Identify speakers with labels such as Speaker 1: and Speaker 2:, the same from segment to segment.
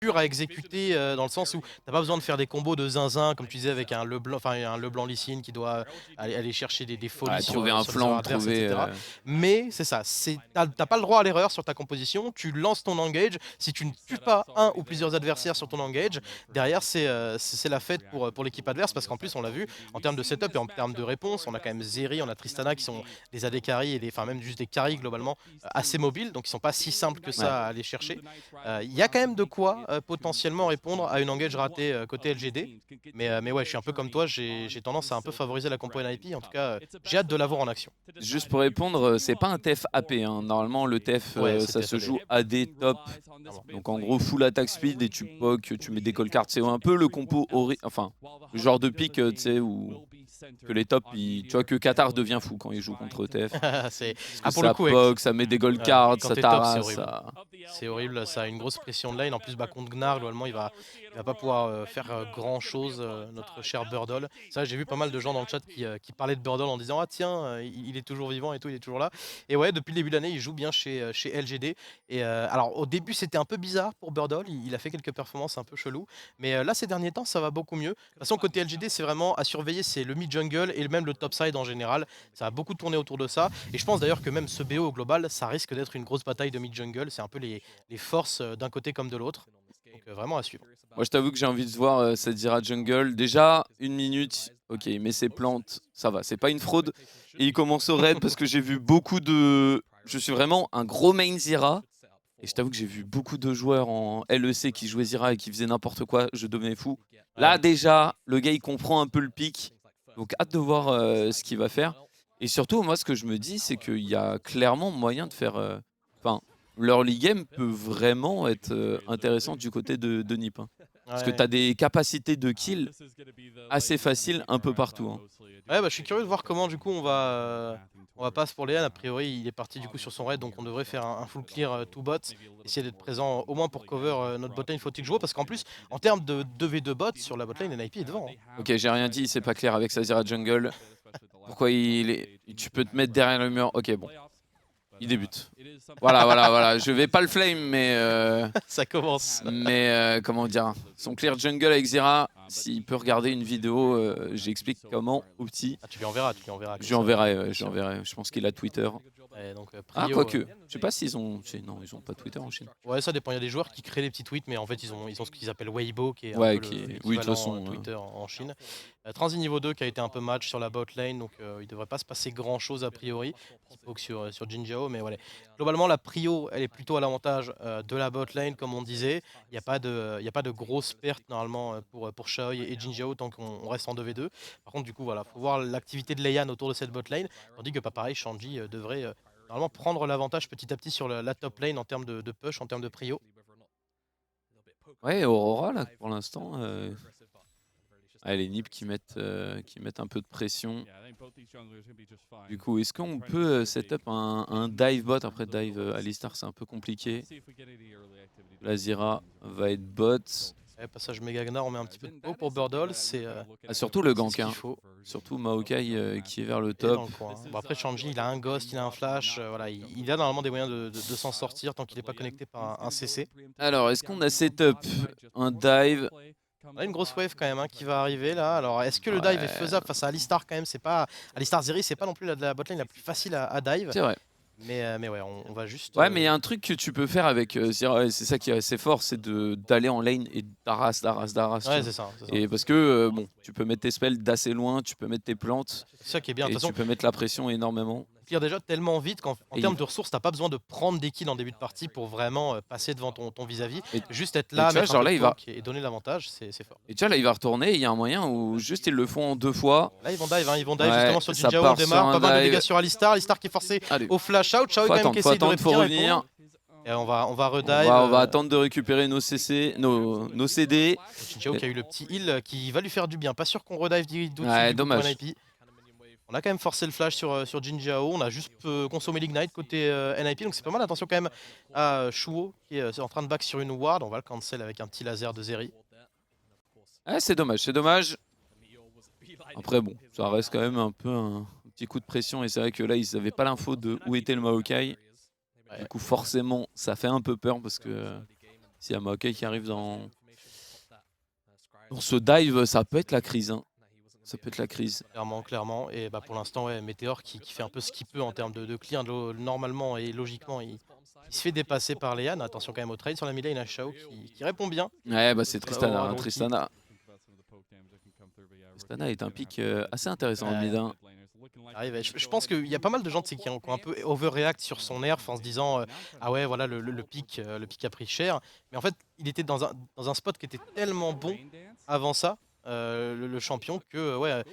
Speaker 1: dur à exécuter dans le sens où t'as pas besoin de faire des combos de zinzin, comme tu disais, avec un LeBlanc, enfin un LeBlanc Lee Sin qui doit aller chercher des folies
Speaker 2: Ouais, trouver un
Speaker 1: sur les erreurs
Speaker 2: flank,
Speaker 1: adverses,
Speaker 2: trouver.
Speaker 1: etc. Mais c'est ça, t'as pas le droit à l'erreur sur ta composition, tu lances ton engage, si tu ne tues pas un ou plusieurs adversaires sur ton engage, derrière c'est la fête pour l'équipe adverse, parce qu'en plus on l'a vu, en termes de setup et en termes de réponse, on a quand même Zeri, on a Tristana qui sont des AD carry, enfin même juste des carry globalement, assez mobiles, donc ils sont pas si simples que
Speaker 2: Ouais.
Speaker 1: ça à aller chercher. Il y a quand même de quoi potentiellement répondre à une engage ratée côté LGD. Mais ouais, je suis un peu comme toi, j'ai tendance à un peu favoriser la compo NIP. En tout cas, j'ai hâte de la voir en action.
Speaker 2: Juste pour répondre, c'est pas un TF AP, hein. Normalement, le TF,
Speaker 1: Ouais,
Speaker 2: ça
Speaker 1: c'était
Speaker 2: se
Speaker 1: FAD.
Speaker 2: joue AD top.
Speaker 1: Clairement.
Speaker 2: Donc en gros, full attack speed et tu poke, tu mets des call cards. C'est un peu le compo enfin, le genre de pick, tu sais, où que les tops, tu vois que Qatar devient fou quand il joue contre TF.
Speaker 1: c'est...
Speaker 2: Parce que
Speaker 1: Ah, pour le
Speaker 2: ça
Speaker 1: coup,
Speaker 2: poke, ça met des gold
Speaker 1: ouais,
Speaker 2: cards,
Speaker 1: quand
Speaker 2: ça
Speaker 1: t'es top, c'est
Speaker 2: tarasse,
Speaker 1: horrible.
Speaker 2: ça.
Speaker 1: C'est horrible, ça a une grosse pression de lane. En plus, bah, contre Gnar, globalement, il va pas pouvoir faire grand chose, notre cher Burdle. Ça, j'ai vu pas mal de gens dans le chat qui parlaient de Burdle en disant: ah, tiens, il est toujours vivant et tout, il est toujours là. Et ouais, depuis le début de l'année, il joue bien chez LGD. Et alors, au début, c'était un peu bizarre pour Burdle. Il a fait quelques performances un peu cheloues. Mais là, ces derniers temps, ça va beaucoup mieux. De toute façon, côté LGD, c'est vraiment à surveiller, c'est le mid-jungle et même le top-side en général. Ça a beaucoup tourné autour de ça. Et je pense d'ailleurs que même ce BO au global, ça risque d'être une grosse bataille de mid-jungle. C'est un peu les forces d'un côté comme de l'autre. Donc vraiment à suivre.
Speaker 2: Moi, je t'avoue que j'ai envie de voir cette Zira jungle. Déjà, 1 minute, ok, mais ses plantes, ça va, c'est pas une fraude. Et il commence au raid parce que j'ai vu beaucoup de. Je suis vraiment un gros main Zira. Et je t'avoue que j'ai vu beaucoup de joueurs en LEC qui jouaient Zira et qui faisaient n'importe quoi. Je devenais fou. Là,
Speaker 1: Ouais.
Speaker 2: déjà, le gars, il comprend un peu le pic. Donc, hâte de voir ce qu'il va faire. Et surtout, moi, ce que je me dis, c'est qu'il y a clairement moyen de faire. Enfin, l'early game peut vraiment être intéressant du côté de Nip, hein. Parce que tu
Speaker 1: Ouais.
Speaker 2: as des capacités de kill assez faciles un peu partout, hein.
Speaker 1: Ouais, bah, je suis curieux de voir comment du coup on va passe pour Léon. A priori, il est parti du coup sur son raid, donc on devrait faire un full clear tout bot, essayer d'être présent au moins pour cover notre botlane faut-il jouer, parce qu'en plus, en termes de 2v2 bot sur la botlane, NIP est devant, hein.
Speaker 2: Ok, j'ai rien dit, c'est pas clair avec sa Zira jungle. Pourquoi tu peux te mettre derrière le mur. Ok, bon. Il débute. Voilà, voilà, voilà. Je vais pas le flame,
Speaker 1: Ça commence.
Speaker 2: comment dire. Son clear jungle avec Zira, s'il peut regarder une vidéo, j'explique comment au petit.
Speaker 1: Ah, tu lui enverras
Speaker 2: Je
Speaker 1: comme
Speaker 2: lui
Speaker 1: ça,
Speaker 2: enverrai,
Speaker 1: bien
Speaker 2: je lui
Speaker 1: sûr.
Speaker 2: enverrai. Je pense qu'il a Twitter.
Speaker 1: Ouais, donc
Speaker 2: Ah,
Speaker 1: Prio.
Speaker 2: quoique. Je sais pas s'ils ont. Non, ils ont pas Twitter en Chine.
Speaker 1: Ouais, ça dépend. Il y a des joueurs qui créent des petits tweets, mais en fait, ils ont ce qu'ils appellent Weibo, qui est un peu
Speaker 2: Ouais, oui, de toute
Speaker 1: l'équivalent
Speaker 2: façon.
Speaker 1: Twitter en Chine. Transi niveau 2 qui a été un peu match sur la bot lane, donc il devrait pas se passer grand chose a priori. Petit poke sur Jinjiao, mais voilà. Globalement, la prio, elle est plutôt à l'avantage de la bot lane, comme on disait. Il y a pas de grosses pertes normalement pour Xiao et Jinjiao tant qu'on reste en 2v2. Par contre, du coup, voilà, faut voir l'activité de Leian autour de cette bot lane, tandis que pas pareil, Shanji devrait normalement prendre l'avantage petit à petit sur la top lane en termes de push, en termes de prio.
Speaker 2: Ouais, Aurora, là, pour l'instant. Les Nips qui mettent un peu de pression. Du coup, est-ce qu'on peut setup un dive bot? Après, dive Alistar, c'est un peu compliqué. La Zira va être bot.
Speaker 1: Ouais, passage méga Gnar, on met un petit peu de peau pour Burdle,
Speaker 2: Ah, surtout le
Speaker 1: c'est ce
Speaker 2: gank,
Speaker 1: qu'il
Speaker 2: hein.
Speaker 1: faut.
Speaker 2: Surtout Maokai qui est vers le
Speaker 1: Et dans
Speaker 2: top.
Speaker 1: le coin. Bon, après, Shanji, il a un ghost, il a un flash, voilà, il a normalement des moyens de s'en sortir tant qu'il n'est pas connecté par un CC.
Speaker 2: Alors, est-ce qu'on a setup un dive?
Speaker 1: On a une grosse wave quand même qui va arriver là. Alors, est-ce que le dive est
Speaker 2: Ouais,
Speaker 1: faisable face à Alistar quand même? C'est pas Alistar Zeri, c'est pas non plus la botlane la plus facile à dive.
Speaker 2: c'est vrai.
Speaker 1: Mais ouais, on va juste.
Speaker 2: Ouais, mais il y a un truc que tu peux faire avec Zira, et c'est ça qui est assez fort, c'est d'aller en lane et d'arras, d'arras, d'arras, tu
Speaker 1: Ouais,
Speaker 2: vois.
Speaker 1: c'est ça, c'est ça.
Speaker 2: Et parce que, bon, tu peux mettre tes spells d'assez loin, tu peux mettre tes plantes,
Speaker 1: C'est ça qui est bien. De
Speaker 2: et
Speaker 1: toute
Speaker 2: tu
Speaker 1: façon,
Speaker 2: peux mettre la pression énormément.
Speaker 1: clear déjà tellement vite qu'en
Speaker 2: Et,
Speaker 1: termes de ressources, t'as pas besoin de prendre des kills en début de partie pour vraiment passer devant ton vis-à-vis.
Speaker 2: et,
Speaker 1: Juste être
Speaker 2: et
Speaker 1: là,
Speaker 2: tu vois,
Speaker 1: mettre un
Speaker 2: genre
Speaker 1: peu de
Speaker 2: là,
Speaker 1: poke et donner l'avantage, c'est fort.
Speaker 2: et tu vois, là, il va retourner, il y a un moyen où juste ils le font en 2 fois.
Speaker 1: Là, ils vont dive
Speaker 2: Ouais,
Speaker 1: justement sur
Speaker 2: ça
Speaker 1: Jinjiao, on
Speaker 2: part sur
Speaker 1: démarre.
Speaker 2: un
Speaker 1: Pas mal de dégâts
Speaker 2: dive.
Speaker 1: sur Alistar. Alistar qui est forcé
Speaker 2: Allez,
Speaker 1: au flash out. Xiao quand même qui
Speaker 2: faut
Speaker 1: essaye de
Speaker 2: attendre, faut
Speaker 1: bien répondre.
Speaker 2: revenir.
Speaker 1: Et on va redive.
Speaker 2: On va attendre de récupérer nos CC, nos CD.
Speaker 1: Jinjiao qui a eu le petit heal qui va lui faire du bien. Pas sûr qu'on redive tout de suite
Speaker 2: Ouais,
Speaker 1: du coup pour
Speaker 2: dommage.
Speaker 1: NIP. On a quand même forcé le flash sur Jinjiao, on a juste consommé l'ignite côté NIP, donc c'est pas mal. Attention quand même à Shuo qui est en train de back sur une ward, on va le cancel avec un petit laser de Zeri.
Speaker 2: Ouais, c'est dommage, c'est dommage. Après, bon, ça reste quand même un peu un petit coup de pression. Et c'est vrai que là, ils n'avaient pas l'info de où était le Maokai. Du
Speaker 1: Ouais.
Speaker 2: coup, forcément, ça fait un peu peur parce que S'il y a Maokai qui arrive dans ce dive, ça peut être la crise. Hein. Ça peut être la crise.
Speaker 1: Clairement, clairement. Et bah, pour l'instant, ouais, Meteor qui fait un peu ce qu'il peut en termes de clear. Normalement et logiquement, il se fait dépasser par Leian. Attention quand même au trade sur la mid lane, à Shao qui répond bien.
Speaker 2: Ouais, bah c'est
Speaker 1: Sur la
Speaker 2: Tristana.
Speaker 1: Aurora
Speaker 2: Hein.
Speaker 1: Donkey.
Speaker 2: Tristana est un pick assez intéressant en
Speaker 1: Ouais.
Speaker 2: mid. Hein.
Speaker 1: Je pense qu'il y a pas mal de gens qui ont un peu overreact sur son nerf en se disant ah ouais voilà le pic a pris cher, mais en fait il était dans un spot qui était tellement bon avant ça, le champion, que ouais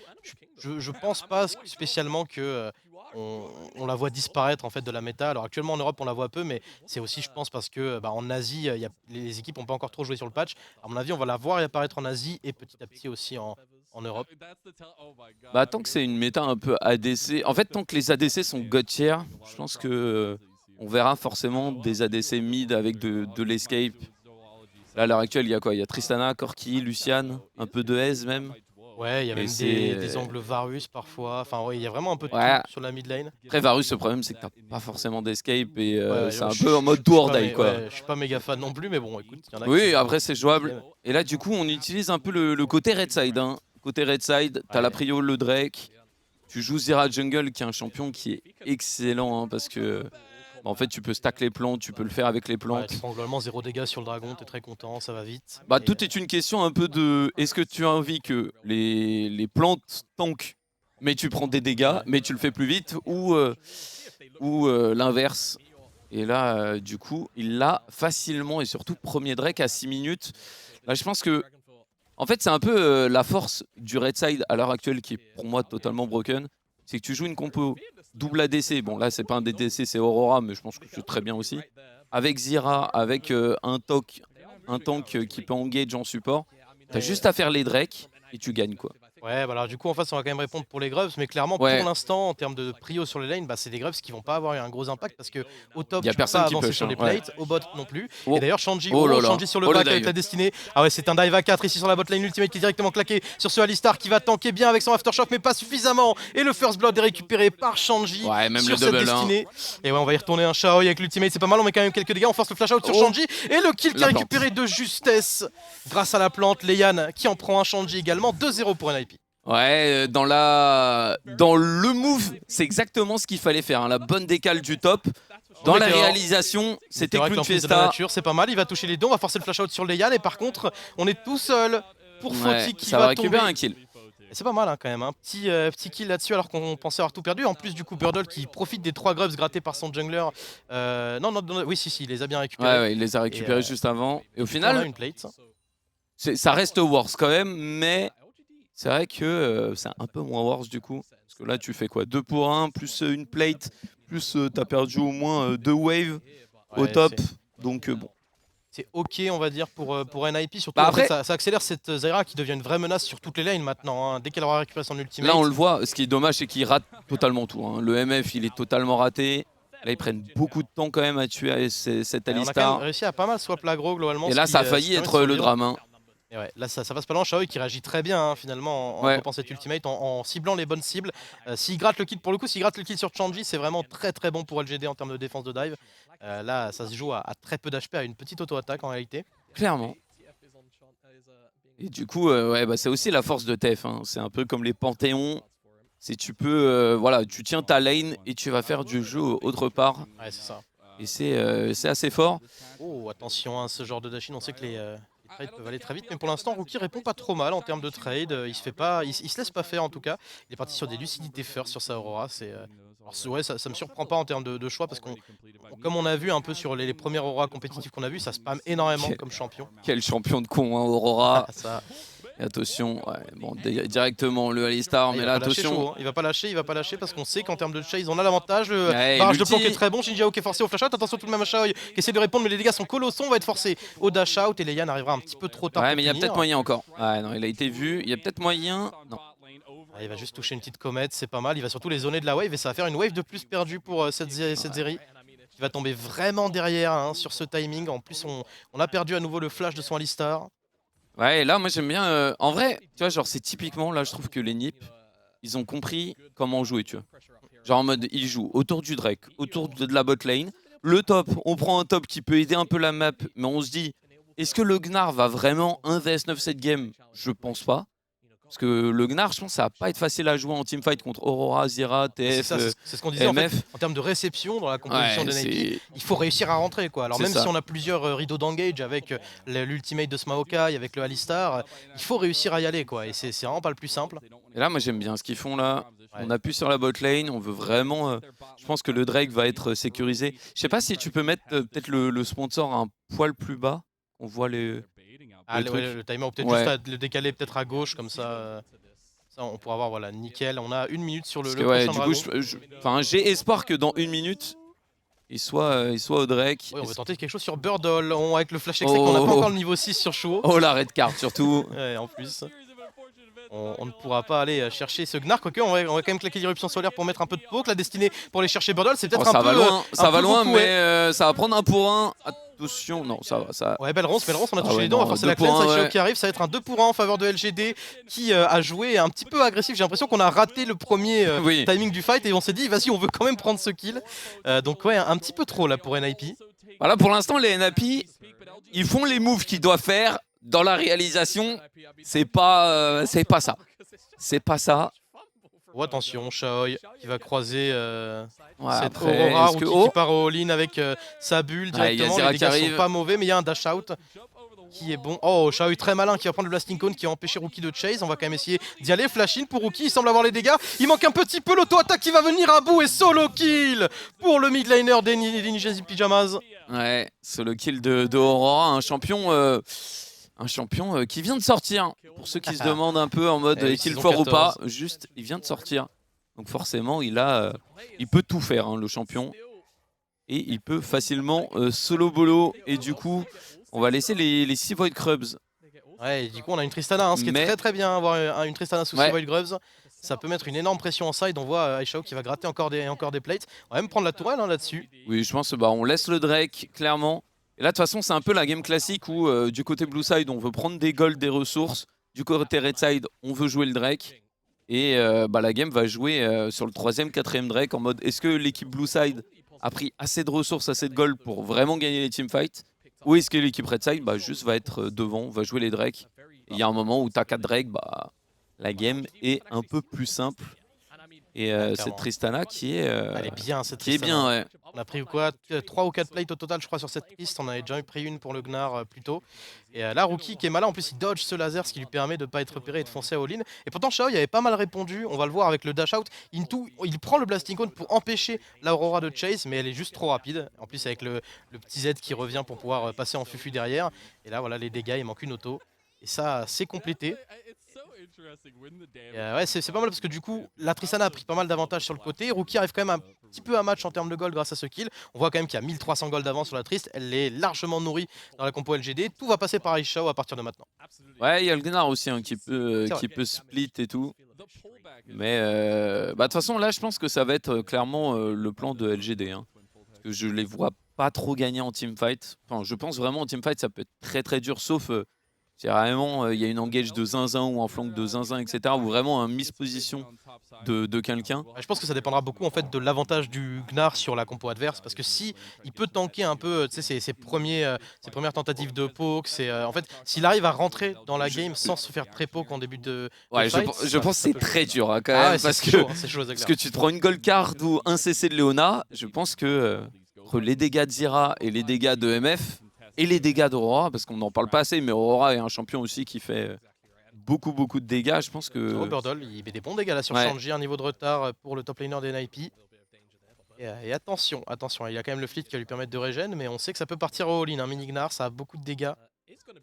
Speaker 1: je pense pas spécialement que on la voit disparaître en fait de la méta. Alors actuellement en Europe on la voit peu, mais c'est aussi je pense parce que bah, en Asie les équipes n'ont pas encore trop joué sur le patch. À mon avis on va la voir apparaître en Asie et petit à petit aussi en Europe.
Speaker 2: Bah, tant que c'est une méta un peu ADC, en fait, tant que les ADC sont god tier, je pense que on verra forcément des ADC mid avec de l'escape. Là, à l'heure actuelle, il y a quoi? Il y a Tristana, Corki, Lucian, un peu de Hez même.
Speaker 1: Ouais, il y a
Speaker 2: Et
Speaker 1: même des angles Varus parfois. Enfin, ouais, il y a vraiment un peu de
Speaker 2: Ouais.
Speaker 1: tout sur la mid lane.
Speaker 2: Après, Varus, le problème, c'est que t'as pas forcément d'escape et
Speaker 1: Ouais,
Speaker 2: c'est un
Speaker 1: je-
Speaker 2: peu en mode
Speaker 1: je
Speaker 2: do
Speaker 1: suis
Speaker 2: or
Speaker 1: pas
Speaker 2: die,
Speaker 1: mé-
Speaker 2: quoi.
Speaker 1: ouais, je suis pas méga fan non plus, mais bon, écoute, il y en a
Speaker 2: Oui,
Speaker 1: qui
Speaker 2: après, c'est jouable.
Speaker 1: aiment.
Speaker 2: Et là, du coup, on utilise un peu le côté red side. Hein. Côté red side, t'as
Speaker 1: Ouais.
Speaker 2: la prio, le Drake. Tu joues Zera Jungle, qui est un champion qui est excellent, hein, parce que en fait, tu peux stack les plantes, tu peux le faire avec les
Speaker 1: Ouais,
Speaker 2: plantes.
Speaker 1: globalement, 0 dégâts sur le dragon, t'es très content, ça va vite.
Speaker 2: Bah,
Speaker 1: Et,
Speaker 2: tout est une question un peu de est-ce que tu as envie que les plantes tankent, mais tu prends des dégâts,
Speaker 1: Ouais.
Speaker 2: mais tu le fais plus vite, ou l'inverse. Et là, du coup, il l'a facilement, et surtout premier Drake à 6 minutes. Là, je pense que, en fait, c'est un peu la force du Red Side à l'heure actuelle qui est pour moi totalement broken. C'est que tu joues une compo double ADC. Bon, là, c'est pas un DDC, c'est Aurora, mais je pense que c'est très bien aussi. Avec Zira, avec un tank qui peut engage en support. T'as juste à faire les Drake et tu gagnes, quoi.
Speaker 1: ouais, bah alors du coup, en face, on va quand même répondre pour les Grubs, mais clairement,
Speaker 2: Ouais.
Speaker 1: pour l'instant, en termes de prio sur les lanes, bah, c'est des Grubs qui vont pas avoir un gros impact parce que au top,
Speaker 2: Y a
Speaker 1: tu peux
Speaker 2: personne
Speaker 1: pas
Speaker 2: qui
Speaker 1: avancer
Speaker 2: push,
Speaker 1: sur
Speaker 2: hein,
Speaker 1: les
Speaker 2: ouais.
Speaker 1: plates, au bot non plus.
Speaker 2: Oh.
Speaker 1: Et d'ailleurs, Shanji,
Speaker 2: Oh là là.
Speaker 1: Shanji sur le
Speaker 2: Oh, le
Speaker 1: back avec
Speaker 2: dive.
Speaker 1: la destinée. Ah ouais, c'est un dive à 4 ici sur la bot lane, ultimate qui est directement claqué sur ce Alistar qui va tanker bien avec son aftershock, mais pas suffisamment. Et le first blood est récupéré par Shanji
Speaker 2: Ouais, même
Speaker 1: sur
Speaker 2: le
Speaker 1: cette
Speaker 2: double, hein.
Speaker 1: destinée. Et ouais, on va y retourner un Shaoy avec l'ultimate, c'est pas mal, on met quand même quelques dégâts, on force le flash out sur
Speaker 2: Oh.
Speaker 1: Shanji. Et le kill qui est
Speaker 2: La plante.
Speaker 1: récupéré de justesse grâce à la plante. Leian qui en prend un Shanji également, 2-0 pour NIP.
Speaker 2: Ouais, dans le move, c'est exactement ce qu'il fallait faire. Hein, la bonne décale du top. Dans la
Speaker 1: Meteor.
Speaker 2: réalisation, c'était
Speaker 1: Meteor avec
Speaker 2: Clown
Speaker 1: l'emprise de la
Speaker 2: Fiesta.
Speaker 1: nature, c'est pas mal, il va toucher les deux, on va forcer le flash out sur Leian et par contre on est tout seul pour
Speaker 2: Ouais,
Speaker 1: Fauti qui
Speaker 2: ça va
Speaker 1: va
Speaker 2: récupérer
Speaker 1: tomber.
Speaker 2: un kill.
Speaker 1: Et c'est pas mal hein, quand même, un petit kill là-dessus alors qu'on pensait avoir tout perdu. En plus du coup Burdle qui profite des 3 grubs grattés par son jungler. Oui si il les a bien récupérés.
Speaker 2: Ouais, il les a récupérés juste avant. Et au
Speaker 1: On a
Speaker 2: final,
Speaker 1: une plate.
Speaker 2: ça reste worse quand même, mais c'est vrai que c'est un peu moins worse du coup. Parce que là, tu fais quoi? 2 pour 1, plus une plate, plus t'as perdu au moins 2 waves au
Speaker 1: Ouais,
Speaker 2: top. Donc bon.
Speaker 1: c'est ok on va dire pour NIP, surtout
Speaker 2: Bah
Speaker 1: en fait,
Speaker 2: après-
Speaker 1: ça accélère cette Zyra qui devient une vraie menace sur toutes les lanes maintenant, hein. Dès qu'elle aura récupéré son ultimate.
Speaker 2: Là, on le voit. Ce qui est dommage, c'est qu'il rate totalement tout. Hein. Le MF, il est totalement raté. Là, ils prennent beaucoup de temps quand même à tuer cet
Speaker 1: On a quand même
Speaker 2: Alistar.
Speaker 1: réussi à pas mal swap l'aggro globalement.
Speaker 2: Et
Speaker 1: ce
Speaker 2: là,
Speaker 1: qui,
Speaker 2: ça a
Speaker 1: ce
Speaker 2: failli
Speaker 1: qui permet de
Speaker 2: être le
Speaker 1: survivre.
Speaker 2: drame. Hein.
Speaker 1: Et ouais, là ça passe pas loin, Shaoy qui réagit très bien hein, finalement en
Speaker 2: Ouais.
Speaker 1: dropant cette ultimate, en ciblant les bonnes cibles. S'il gratte le kill, pour le coup, s'il gratte le kill sur Shanji, c'est vraiment très très bon pour LGD en termes de défense de dive. Là ça se joue à très peu d'HP, à une petite auto-attaque en réalité.
Speaker 2: Clairement. Et du coup, ouais, bah, c'est aussi la force de TF. Hein. C'est un peu comme les panthéons. C'est tu peux, voilà, tu tiens ta lane et tu vas faire du jeu autre part.
Speaker 1: Ouais c'est ça.
Speaker 2: Et c'est assez fort.
Speaker 1: Oh attention à ce genre de dash-in, on sait que les trades peuvent aller très vite, mais pour l'instant Rookie répond pas trop mal en termes de trade, il se laisse pas faire en tout cas. Il est parti sur des lucidités first sur sa Aurora, ouais, ça me surprend pas en termes de choix parce comme on a vu un peu sur les premières Aurora compétitives qu'on a vu, ça spam énormément comme champion.
Speaker 2: Quel champion de con, hein, Aurora.
Speaker 1: Ça,
Speaker 2: Et attention, ouais, bon, directement le Alistar, mais
Speaker 1: il
Speaker 2: là
Speaker 1: va pas lâcher
Speaker 2: attention.
Speaker 1: chaud, hein. Il va pas lâcher parce qu'on sait qu'en termes de chase, on a l'avantage. Le
Speaker 2: Ouais,
Speaker 1: barrage de
Speaker 2: l'ulti.
Speaker 1: planque est très bon. Shinji Aoki est forcé au flash out. Attention tout de même à Shaoy qui essaie de répondre, mais les dégâts sont colossaux. On va être forcé au dash out et Leian arrivera un petit peu trop tard.
Speaker 2: Ouais,
Speaker 1: pour
Speaker 2: mais il y a
Speaker 1: punir.
Speaker 2: peut-être moyen encore. Ouais, non, il a été vu. Il y a peut-être moyen. Non.
Speaker 1: Ah, il va juste toucher une petite comète, c'est pas mal. Il va surtout les zoner de la wave et ça va faire une wave de plus perdue pour cette Zeri qui va tomber vraiment derrière hein, sur ce timing. En plus, on a perdu à nouveau le flash de son Alistar.
Speaker 2: Ouais, là, moi j'aime bien. En vrai, tu vois, genre, c'est typiquement, là, je trouve que les NiP, ils ont compris comment jouer, tu vois. Genre en mode, ils jouent autour du Drake, autour de la bot lane. Le top, on prend un top qui peut aider un peu la map, mais on se dit, Est-ce que le Gnar va vraiment 1 vs 9 cette game? Je pense pas. Parce que le Gnar, je pense que ça va pas être facile à jouer en teamfight contre Aurora, Zyra,
Speaker 1: C'est
Speaker 2: TF,
Speaker 1: ça, c'est ce qu'on disait en fait,
Speaker 2: MF.
Speaker 1: en termes de réception dans la composition
Speaker 2: Ouais,
Speaker 1: de NIP, il faut réussir à rentrer quoi. Alors
Speaker 2: c'est
Speaker 1: même
Speaker 2: ça.
Speaker 1: si on a plusieurs rideaux d'engage avec l'ultimate de Smaokai, avec le Alistar, il faut réussir à y aller quoi. Et c'est vraiment pas le plus simple.
Speaker 2: Et là, moi j'aime bien ce qu'ils font là.
Speaker 1: Ouais.
Speaker 2: On appuie sur la bot lane, on veut vraiment. Je pense que le Drake va être sécurisé. Je sais pas si tu peux mettre peut-être le sponsor un poil plus bas. On voit les.
Speaker 1: Ah,
Speaker 2: truc.
Speaker 1: le timer, ou peut-être
Speaker 2: Ouais.
Speaker 1: juste à le décaler peut-être à gauche, comme ça, ça on pourra voir, voilà, nickel. On a 1 minute sur le
Speaker 2: Ouais,
Speaker 1: prochain
Speaker 2: du
Speaker 1: dragon.
Speaker 2: coup, j'ai espoir que dans 1 minute, il soit au Drake.
Speaker 1: Oui, on va tenter quelque chose sur Burdol, avec le flash exec, on n'a pas encore le niveau 6 sur Shuo.
Speaker 2: Oh la red card surtout.
Speaker 1: Ouais, en plus. On ne pourra pas aller chercher ce Gnar, quoique on va quand même claquer l'irruption solaire pour mettre un peu de poke. La destinée pour aller chercher Burdol, c'est peut-être un
Speaker 2: ça
Speaker 1: peu
Speaker 2: va loin, ça va loin,
Speaker 1: beaucoup,
Speaker 2: mais ça va prendre 1 pour 1. Attention, non, ça va. Ça...
Speaker 1: Ouais, Belrons, on a touché
Speaker 2: ouais,
Speaker 1: les deux, on va forcer la
Speaker 2: 2 pour
Speaker 1: cleanse,
Speaker 2: 1,
Speaker 1: Aishao
Speaker 2: ouais.
Speaker 1: qui arrive, ça va être un 2 pour 1 en faveur de LGD qui a joué un petit peu agressif. J'ai l'impression qu'on a raté le premier
Speaker 2: Oui.
Speaker 1: timing du fight et on s'est dit, vas-y, on veut quand même prendre ce kill. Donc ouais, un petit peu trop là pour NIP.
Speaker 2: Voilà, pour l'instant, les NAP, ils font les moves qu'ils doivent faire. Dans la réalisation, c'est pas ça. C'est pas ça.
Speaker 1: Oh, attention, Shaoy qui va croiser
Speaker 2: Ouais,
Speaker 1: cette
Speaker 2: après,
Speaker 1: Aurora
Speaker 2: est-ce que-
Speaker 1: qui part au all-in avec sa bulle
Speaker 2: Ouais, il y a
Speaker 1: directement.
Speaker 2: Zyra
Speaker 1: Les
Speaker 2: qui
Speaker 1: dégâts
Speaker 2: arrive.
Speaker 1: sont pas mauvais, mais il y a un dash out qui est bon. Oh, Shaoy très malin qui va prendre le blasting cone qui va empêcher Rookie de chase. On va quand même essayer d'y aller. Flash in pour Rookie, il semble avoir les dégâts. Il manque un petit peu l'auto-attaque qui va venir à bout et solo kill pour le mid laner des Ninjas Pyjamas.
Speaker 2: Ouais, solo kill de Aurora, un champion qui vient de sortir. Pour ceux qui se demandent un peu en mode
Speaker 1: Eh oui,
Speaker 2: est-il
Speaker 1: saison
Speaker 2: fort ou pas,
Speaker 1: 14.
Speaker 2: juste il vient de sortir. Donc forcément, il peut tout faire, hein, le champion. Et il peut facilement solo bolo. Et du coup, on va laisser les 6 Void Crubs.
Speaker 1: Ouais, et du coup, on a une Tristana, ce qui est très très bien, avoir une Tristana sous Void Grubs. Ça peut mettre une énorme pression en side. On voit Aishao qui va gratter encore des plates. On va même prendre la tourelle là-dessus.
Speaker 2: Oui, je pense on laisse le Drake, clairement. Et là, de toute façon, c'est un peu la game classique où du côté Blue Side, on veut prendre des golds, des ressources. Du côté Red Side, on veut jouer le Drake. Et la game va jouer sur le 3e, 4e Drake en mode est-ce que l'équipe Blue Side a pris assez de ressources, assez de gold pour vraiment gagner les teamfights? Ou est-ce que l'équipe Red Side juste va être devant, va jouer les Drakes? Il y a un moment où tu as 4 Drakes, la game est un peu plus simple. Et cette Tristana qui est,
Speaker 1: elle est bien, cette
Speaker 2: qui est
Speaker 1: Tristana.
Speaker 2: bien, ouais.
Speaker 1: On a pris quoi 3 ou 4 plates au total, je crois, sur cette piste. On avait déjà pris une pour le Gnar plus tôt. Et là, Rookie qui est malin, en plus, il dodge ce laser, ce qui lui permet de ne pas être repéré et de foncer à all-in. Et pourtant, Shao, il avait pas mal répondu. On va le voir avec le dash out. Into, il prend le blasting cone pour empêcher l'Aurora de chase, mais elle est juste trop rapide. En plus, avec le petit Z qui revient pour pouvoir passer en fufu derrière. Et là, voilà, les dégâts, il manque une auto. Et ça, c'est complété. Ouais, c'est pas mal parce que du coup, la Tristana a pris pas mal d'avantages sur le côté. Rookie arrive quand même un petit peu à match en termes de gold grâce à ce kill. On voit quand même qu'il y a 1300 gold d'avance sur la Trist. Elle est largement nourrie dans la compo LGD. Tout va passer par Aishao à partir de maintenant.
Speaker 2: Ouais, il y a le Gnar aussi qui peut split et tout. Mais de toute façon, là, je pense que ça va être clairement le plan de LGD. Hein. Parce que je les vois pas trop gagner en teamfight. Enfin, je pense vraiment en teamfight, ça peut être très très dur, sauf si vraiment il y a une engage de zinzin ou un flank de zinzin, etc. Ou vraiment un misposition de quelqu'un.
Speaker 1: Ouais, je pense que ça dépendra beaucoup en fait de l'avantage du Gnar sur la compo adverse. Parce que si il peut tanker un peu ses premières tentatives de poke, en fait, s'il arrive à rentrer dans la game sans se faire très poke en début de
Speaker 2: Ouais,
Speaker 1: fight,
Speaker 2: je pense que c'est très dur hein, quand même.
Speaker 1: Ouais,
Speaker 2: parce
Speaker 1: que
Speaker 2: tu te prends une gold card ou un CC de Leona, je pense que entre les dégâts de Zyra et les dégâts de MF et les dégâts d'Aurora, parce qu'on n'en parle pas assez, mais Aurora est un champion aussi qui fait beaucoup de dégâts, je pense que...
Speaker 1: Burdol, il met des bons dégâts là sur Shanji, un niveau de retard pour le top laner des NIP. Et attention, il y a quand même le fleet qui va lui permettre de régène, mais on sait que ça peut partir au all-in. Un mini Gnar, ça a beaucoup de dégâts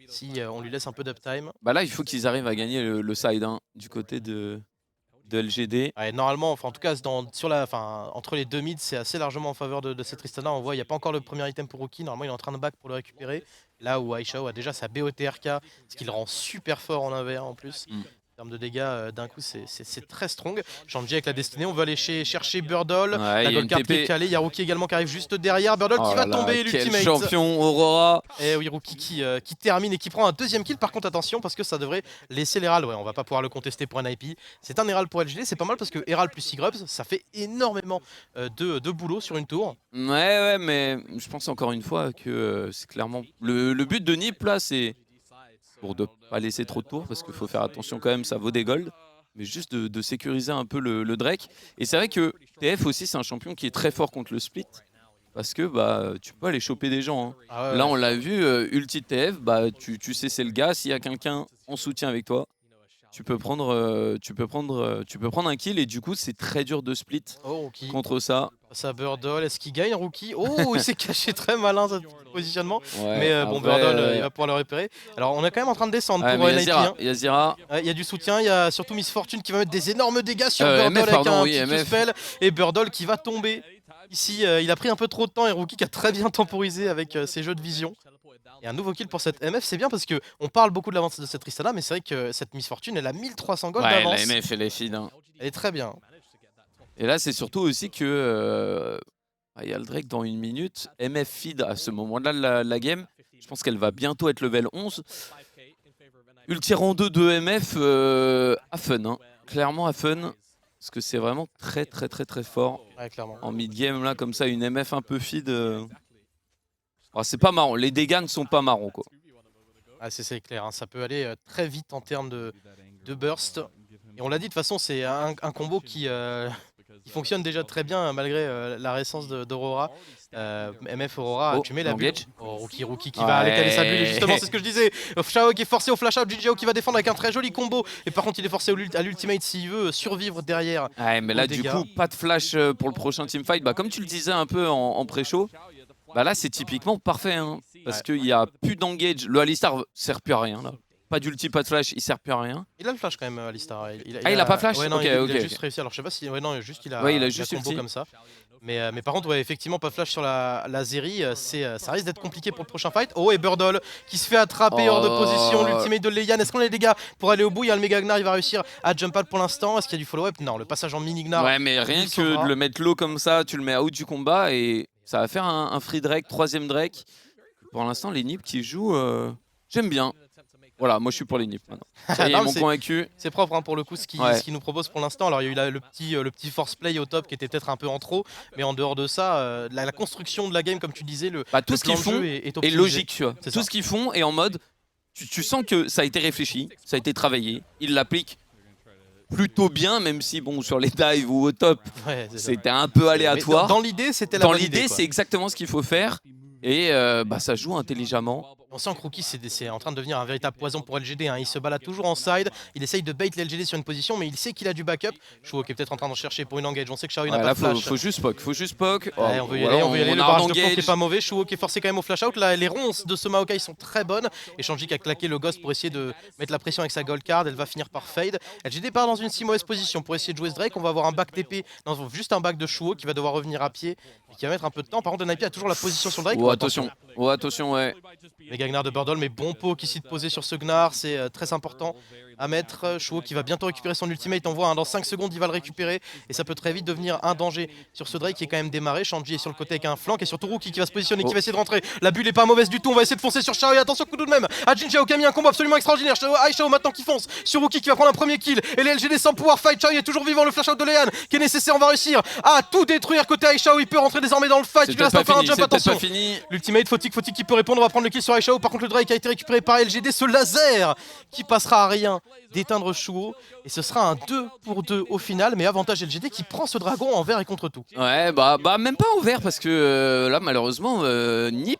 Speaker 1: si on lui laisse un peu d'uptime.
Speaker 2: Là, il faut qu'ils arrivent à gagner le side du côté de LGD.
Speaker 1: Ouais, normalement, en tout cas, entre les deux mids, c'est assez largement en faveur de cette Tristana. On voit, il n'y a pas encore le premier item pour Rookie. Normalement, il est en train de back pour le récupérer. Là où Aishao a déjà sa BOTRK, ce qui le rend super fort en 1v1 en plus. En termes de dégâts, d'un coup, c'est très strong. Shanji avec la destinée, on va aller chercher Burdol.
Speaker 2: Ouais,
Speaker 1: La
Speaker 2: il y a une
Speaker 1: Goldcard qui est
Speaker 2: TP.
Speaker 1: calée. Il y a Rookie également qui arrive juste derrière. Burdol
Speaker 2: Oh
Speaker 1: qui
Speaker 2: là
Speaker 1: va
Speaker 2: là,
Speaker 1: tomber,
Speaker 2: quel
Speaker 1: l'ultimate.
Speaker 2: champion, Aurora.
Speaker 1: Et oui, Rookie qui termine et qui prend un deuxième kill. Par contre, attention, parce que ça devrait laisser l'Herald. Ouais, on va pas pouvoir le contester pour un IP. C'est un Herald pour LGD, c'est pas mal parce que Herald plus Sigrubs, ça fait énormément de boulot sur une tour.
Speaker 2: Ouais, mais je pense encore une fois que c'est clairement... Le but de Nip, là, c'est pour de pas laisser trop de tours, parce qu'il faut faire attention quand même, ça vaut des golds. Mais juste de sécuriser un peu le Drake. Et c'est vrai que TF aussi, c'est un champion qui est très fort contre le split. Parce que bah, tu peux aller choper des gens. Hein.
Speaker 1: Ah ouais,
Speaker 2: Là,
Speaker 1: ouais.
Speaker 2: on l'a vu, ulti de TF, bah, tu sais c'est le gars. S'il y a quelqu'un en soutien avec toi, tu peux prendre un kill. Et du coup, c'est très dur de split
Speaker 1: Oh, Rookie.
Speaker 2: contre ça.
Speaker 1: Ça Burdol, est-ce qu'il gagne Rookie? Oh, il s'est caché très malin ce positionnement.
Speaker 2: Ouais,
Speaker 1: Mais bon,
Speaker 2: après,
Speaker 1: Burdol, il va pouvoir le repérer. Alors, on est quand même en train de descendre
Speaker 2: ouais,
Speaker 1: pour
Speaker 2: mais
Speaker 1: NIP.
Speaker 2: il y a Zira.
Speaker 1: Il y a du soutien, il y a surtout Miss Fortune qui va mettre des énormes dégâts sur
Speaker 2: MF,
Speaker 1: Burdol avec
Speaker 2: pardon,
Speaker 1: un
Speaker 2: oui,
Speaker 1: petit
Speaker 2: MF.
Speaker 1: Q-spell. Et Burdol qui va tomber. Ici, il a pris un peu trop de temps et Rookie qui a très bien temporisé avec ses jeux de vision. Et un nouveau kill pour cette MF, c'est bien parce qu'on parle beaucoup de l'avance de cette Tristana, mais c'est vrai que cette Miss Fortune, elle a 1300 gold
Speaker 2: Ouais,
Speaker 1: d'avance.
Speaker 2: la MF, elle est feed. Hein.
Speaker 1: Elle est très bien.
Speaker 2: Et là, c'est surtout aussi que il y a le Drake dans une minute. MF feed à ce moment-là de la game. Je pense qu'elle va bientôt être level 11. Ulti rang 2 de MF à fun. Hein. Clairement à fun. Parce que c'est vraiment très fort.
Speaker 1: Ouais, clairement.
Speaker 2: En mid-game, là, comme ça, une MF un peu feed. C'est pas marrant. Les dégâts ne sont pas marrants, quoi.
Speaker 1: Ah, c'est clair, hein. Ça peut aller très vite en termes de burst. Et on l'a dit, de toute façon, c'est un combo qui fonctionne déjà très bien malgré la récence d'Aurora. MF Aurora,
Speaker 2: Oh,
Speaker 1: tu mets la bulle.
Speaker 2: l'engage.
Speaker 1: Oh, Rookie qui va aller caler sa bulle. Et justement, c'est ce que je disais. Shao qui est forcé au flash out. Jinjiao qui va défendre avec un très joli combo. Et par contre, il est forcé à l'ultimate s'il veut survivre derrière.
Speaker 2: Ouais, mais là, du coup, pas de flash pour le prochain teamfight. Bah, comme tu le disais un peu en pré-show, bah là, c'est typiquement parfait. Hein, parce qu'il n'y a plus d'engage. Le Alistar sert plus à rien. Là. Pas d'ulti, pas de flash, il sert plus à rien.
Speaker 1: Il a le flash quand même, Alistar. Il
Speaker 2: a pas flash.
Speaker 1: Ouais, non,
Speaker 2: Ok,
Speaker 1: il a
Speaker 2: ok.
Speaker 1: juste réussi. Alors, je sais pas si. Ouais, non, juste il a,
Speaker 2: ouais, il a
Speaker 1: juste combo
Speaker 2: ulti.
Speaker 1: comme ça. Mais par contre, ouais, effectivement, pas de flash sur la Zeri, ça risque d'être compliqué pour le prochain fight. Oh, et Burdol qui se fait attraper hors de position. L'ultimate de Leian. Est-ce qu'on a les dégâts pour aller au bout? Il y a le méga Gnar, il va réussir à jump out pour l'instant. Est-ce qu'il y a du follow-up? Non, le passage en mini Gnar.
Speaker 2: Ouais, mais rien que de le mettre low comme ça, tu le mets out du combat et ça va faire un free Drake, troisième Drake. Pour l'instant, les Nips qui jouent, j'aime bien. Voilà, moi je suis pour les Nips maintenant. Ça y est, ils m'ont convaincu.
Speaker 1: C'est propre hein, pour le coup ce qu'ils nous proposent pour l'instant. Alors il y a eu le petit force play au top qui était peut-être un peu en trop, mais en dehors de ça, la construction de la game, comme tu disais,
Speaker 2: tout ce qu'ils font est logique, tu vois. Tout ce qu'ils font est en mode, tu sens que ça a été réfléchi, ça a été travaillé, ils l'appliquent plutôt bien, même si bon sur les dives ou au top,
Speaker 1: ouais,
Speaker 2: c'était un peu aléatoire.
Speaker 1: Dans l'idée, c'était la bonne idée. Dans l'idée,
Speaker 2: c'est exactement ce qu'il faut faire. Et ça joue intelligemment.
Speaker 1: On sent que Rookie c'est en train de devenir un véritable poison pour LGD. Hein. Il se balade toujours en side, il essaye de bait l'LGD sur une position, mais il sait qu'il a du backup. Shuo qui est peut-être en train d'en chercher pour une engage. On sait que Shao n'a pas de flash.
Speaker 2: Faut juste poke,
Speaker 1: Ouais, on veut y aller, le barrage de plomb qui est pas mauvais. Shuo qui est forcé quand même au flash out. Là, les ronces de ce Maokai sont très bonnes. Et Shanji qui a claqué le ghost pour essayer de mettre la pression avec sa gold card. Elle va finir par fade. LGD part dans une si mauvaise position pour essayer de jouer ce Drake. On va avoir un back TP, non, juste un back de Shuo qui va devoir revenir à pied et qui va mettre un peu de temps. Par contre, NIP a toujours la position sur le Drake.
Speaker 2: Oh, attention. Oh, attention, ouais.
Speaker 1: Méga Gnar de Burdol, mais bon poke ici de poser sur ce Gnar, c'est très important à mettre. Shuo qui va bientôt récupérer son ultimate, on voit hein, dans 5 secondes il va le récupérer et ça peut très vite devenir un danger sur ce Drake qui est quand même démarré. Shanji est sur le côté avec un flank et surtout Rookie qui va se positionner, qui va essayer de rentrer. La bulle est pas mauvaise du tout, on va essayer de foncer sur Shao et attention coup de même à Jinjiao qui a mis un combo absolument extraordinaire. Shao maintenant qui fonce sur Rookie qui va prendre un premier kill et les LGD sans pouvoir fight. Shao est toujours vivant, le flash out de Leian qui est nécessaire, on va réussir à tout détruire côté Aishao, il peut rentrer désormais dans le fight, il lui reste encore un jump, attention.
Speaker 2: L'ultimate,
Speaker 1: Fautique qui peut répondre, on va prendre le kill sur Aishao. Par contre le Drake a été récupéré par LGD, ce laser qui passera à rien d'éteindre Shuo et ce sera un 2 pour 2 au final, mais avantage LGD qui prend ce dragon envers et contre tout.
Speaker 2: Ouais bah même pas envers parce que là malheureusement Nip,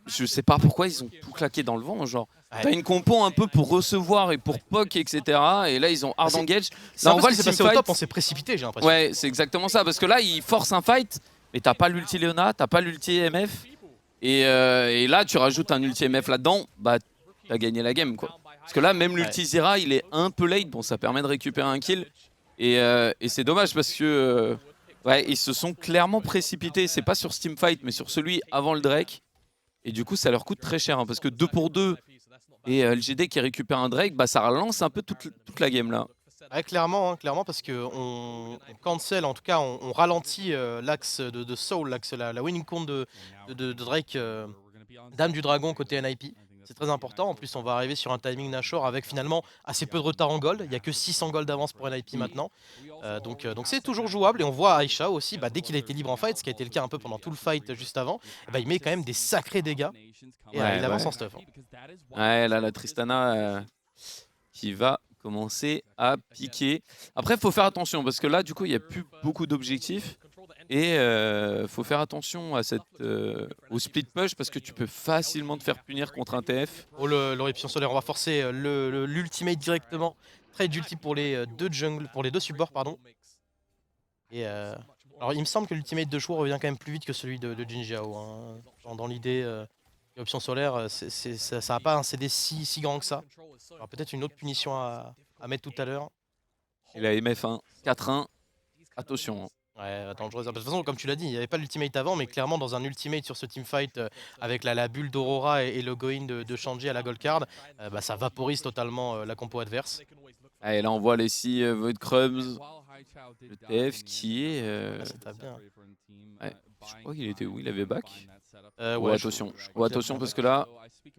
Speaker 2: je sais pas pourquoi ils ont tout claqué dans le vent, genre t'as une compo un peu pour recevoir et pour poke etc et là ils ont hard engage.
Speaker 1: Là on voit que c'est passé au top, on s'est précipité j'ai l'impression.
Speaker 2: Ouais c'est exactement ça parce que là ils forcent un fight mais t'as pas l'ulti Leona, t'as pas l'ulti MF et là tu rajoutes un ulti MF là-dedans, bah t'as gagné la game quoi. Parce que là même l'ulti Zira il est un peu late, bon ça permet de récupérer un kill et c'est dommage parce que ouais ils se sont clairement précipités, c'est pas sur Steam Fight mais sur celui avant le Drake et du coup ça leur coûte très cher hein, parce que 2 pour 2 Et LGD qui récupère un Drake, bah, ça relance un peu toute la game là.
Speaker 1: Ouais, clairement, hein, clairement, parce qu'on cancel, en tout cas, on ralentit l'axe de Soul, l'axe, la winning count de Drake, Dame du Dragon côté NIP. C'est très important. En plus, on va arriver sur un timing Nashor avec finalement assez peu de retard en gold. Il n'y a que 6 en gold d'avance pour NIP maintenant. Donc c'est toujours jouable. Et on voit Aisha aussi, dès qu'il a été libre en fight, ce qui a été le cas un peu pendant tout le fight juste avant, il met quand même des sacrés dégâts. Et il avance en stuff.
Speaker 2: Ouais, là, la Tristana qui va commencer à piquer. Après, il faut faire attention parce que là, du coup, il n'y a plus beaucoup d'objectifs. Et faut faire attention à au split push parce que tu peux facilement te faire punir contre un TF.
Speaker 1: Oh, l'éruption solaire, on va forcer l'ultimate directement. Trade ulti pour les deux jungle, pour les deux supports, pardon. Et alors il me semble que l'ultimate de Shu revient quand même plus vite que celui de Jinjiao. Hein. Dans l'idée, l'éruption solaire, ça n'a pas un CD si grand que ça. Alors peut-être une autre punition à mettre tout à l'heure.
Speaker 2: Et la MF1, 4-1. Attention.
Speaker 1: Ouais, dangereuse. De toute façon, comme tu l'as dit, il n'y avait pas l'ultimate avant, mais clairement, dans un ultimate sur ce teamfight, avec la bulle d'Aurora et le go-in de Shanji à la gold card, ça vaporise totalement la compo adverse.
Speaker 2: Et là, on voit les 6 Void Crumbs. Le TF qui est.
Speaker 1: Ça bien.
Speaker 2: Ouais, je crois qu'il était où? Il avait back.
Speaker 1: Ouais,
Speaker 2: attention. Attention parce que là.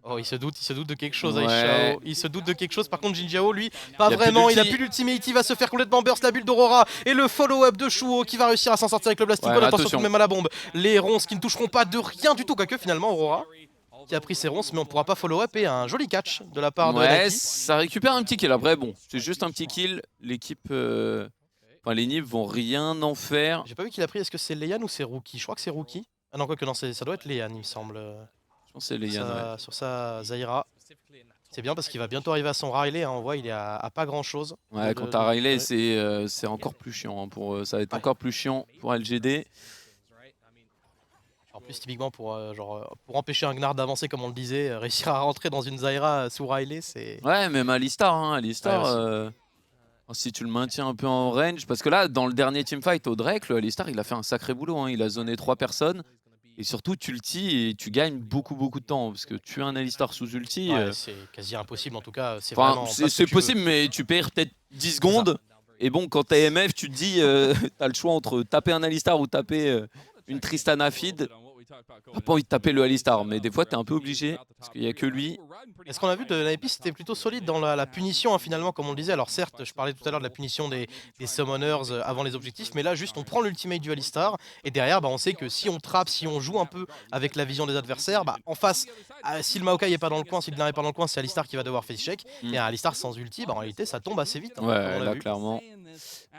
Speaker 1: Oh, il se doute de quelque chose,
Speaker 2: Ouais.
Speaker 1: Aishao. Il se doute de quelque chose. Par contre, Jinjiao, lui, pas vraiment. Il a plus l'ultimate. Il va se faire complètement burst la bulle d'Aurora. Et le follow-up de Shuo qui va réussir à s'en sortir avec le Blasting Ball. Attention tout de même à la bombe. Les ronces qui ne toucheront pas de rien du tout. Quoique finalement, Aurora qui a pris ses ronces, mais on pourra pas follow-up. Et un joli catch de la part de Naki.
Speaker 2: Ça récupère un petit kill. Après, bon, c'est juste un petit kill. L'équipe. Enfin, les Nibs vont rien en faire.
Speaker 1: J'ai pas vu qu'il a pris. Est-ce que c'est Leian ou c'est Rookie? Je crois que c'est Rookie. Ah non, quoi que non, ça doit être Leian, il me semble.
Speaker 2: Je pense que c'est Leian. Ouais.
Speaker 1: Sur sa Zaira. C'est bien parce qu'il va bientôt arriver à son Riley. Hein. On voit, il est à pas grand chose.
Speaker 2: Ouais, quand t'as Riley, c'est encore plus chiant. Hein, ça va être encore plus chiant pour LGD.
Speaker 1: En plus, typiquement, pour empêcher un Gnard d'avancer, comme on le disait, réussir à rentrer dans une Zaira sous Riley, c'est.
Speaker 2: Ouais, même Alistar. Hein, Alistar si tu le maintiens un peu en range. Parce que là, dans le dernier teamfight au Drake, le Alistar, il a fait un sacré boulot. Hein, il a zoné 3 personnes. Et surtout, tu ulti et tu gagnes beaucoup de temps. Parce que tuer un Alistar sous ulti.
Speaker 1: C'est quasi impossible en tout cas. C'est
Speaker 2: possible, mais tu perds peut-être 10 secondes. Et bon, quand t'es MF, tu te dis, t'as le choix entre taper un Alistar ou taper une Tristana feed. T'as pas envie de taper le Alistar, mais des fois t'es un peu obligé parce qu'il n'y a que lui.
Speaker 1: Est-ce qu'on a vu de Naipi, c'était plutôt solide dans la punition hein, finalement, comme on le disait. Alors certes, je parlais tout à l'heure de la punition des summoners avant les objectifs, mais là juste on prend l'ultimate du Alistar et derrière on sait que si on trappe, si on joue un peu avec la vision des adversaires, en face, si le Maokai est pas dans le coin, si le Gnar est pas dans le coin, c'est Alistar qui va devoir face check. Et un Alistar sans ulti, en réalité ça tombe assez vite. Hein,
Speaker 2: ouais, là clairement.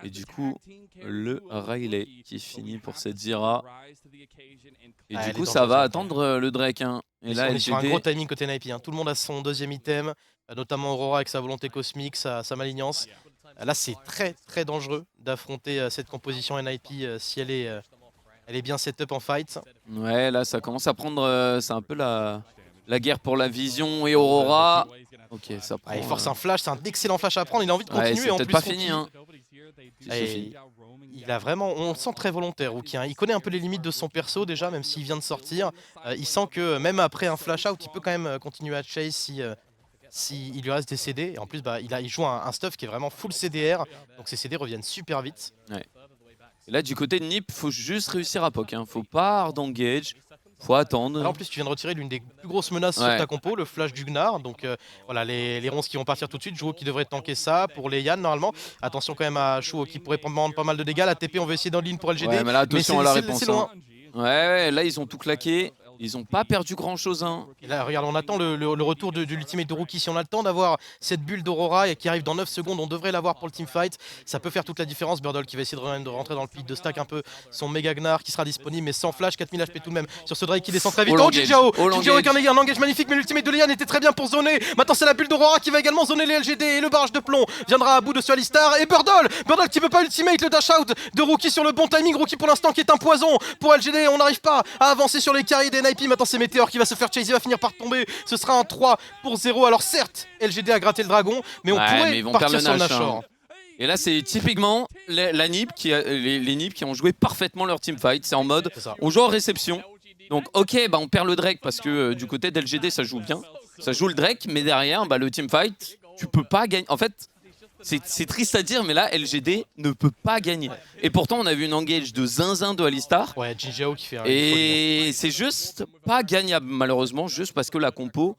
Speaker 2: Et du coup, le Riley qui finit pour cette Zira. Et du coup, ça va attendre le Drake. Hein.
Speaker 1: Et là, on est sur un gros timing côté Naipi. Hein. Tout le monde a son deuxième item, notamment Aurora avec sa volonté cosmique, sa malignance. Là, c'est très dangereux d'affronter cette composition NIP si elle est bien setup en fight.
Speaker 2: Ouais, là, ça commence à prendre. C'est un peu la guerre pour la vision et Aurora. Ok, ça prend.
Speaker 1: Il force un flash, c'est un excellent flash à prendre. Il a envie de continuer.
Speaker 2: C'est peut-être pas fini. Hein.
Speaker 1: Il a vraiment, on le sent très volontaire, Rookie. Hein. Il connaît un peu les limites de son perso déjà, même s'il vient de sortir. Il sent que même après un flash out, il peut quand même continuer à chase si il lui reste des CD. Et en plus, il joue un stuff qui est vraiment full CDR, donc ses CD reviennent super vite.
Speaker 2: Ouais. Et là, du côté de Nip, faut juste réussir à poke. Hein. Faut pas hard engage. Faut attendre.
Speaker 1: Là, en plus, tu viens de retirer l'une des plus grosses menaces sur ta compo, le flash du Gnar. Donc voilà, les ronces qui vont partir tout de suite. Jouo qui devrait tanker ça pour les Yann normalement. Attention quand même à Shuo qui pourrait prendre pas mal de dégâts. La TP, on veut essayer d'en-ligne pour LGD.
Speaker 2: Ouais, mais là, attention à la réponse.
Speaker 1: Loin.
Speaker 2: Hein. Ouais, là, ils ont tout claqué. Ils n'ont pas perdu grand chose. Hein.
Speaker 1: Et là, regarde, on attend le retour de l'ultimate de Rookie. Si on a le temps d'avoir cette bulle d'Aurora qui arrive dans 9 secondes, on devrait l'avoir pour le teamfight. Ça peut faire toute la différence. Birdol qui va essayer de rentrer dans le pit, de stack un peu son méga Gnar qui sera disponible, mais sans flash, 4000 HP tout de même sur ce Drake qui descend très vite. Oh, Jinjiao avec un engage magnifique, mais l'ultimate de Leian était très bien pour zoner. Maintenant, c'est la bulle d'Aurora qui va également zoner les LGD et le barrage de plomb viendra à bout de ce Alistar. Et Birdol qui peut pas ultimate, le dash out de Rookie sur le bon timing. Rookie pour l'instant qui est un poison pour LGD. On n'arrive pas à avancer sur les carries des NIP. Maintenant, c'est Météor qui va se faire chase, il va finir par tomber. Ce sera un 3-0. Alors certes, LGD a gratté le dragon, mais on pourrait partir sur le Nashor.
Speaker 2: Hein. Et là, c'est typiquement les Nip qui ont joué parfaitement leur teamfight. C'est en mode, on joue en réception. Donc ok, on perd le Drake parce que du côté d'LGD, ça joue bien. Ça joue le Drake, mais derrière, bah, le teamfight, tu peux pas gagner. En fait, c'est triste à dire, mais là, LGD ne peut pas gagner. Et pourtant, on a vu une engage de zinzin de Alistar.
Speaker 1: Ouais, Jinjiao qui fait un.
Speaker 2: Et c'est juste pas gagnable, malheureusement, juste parce que la compo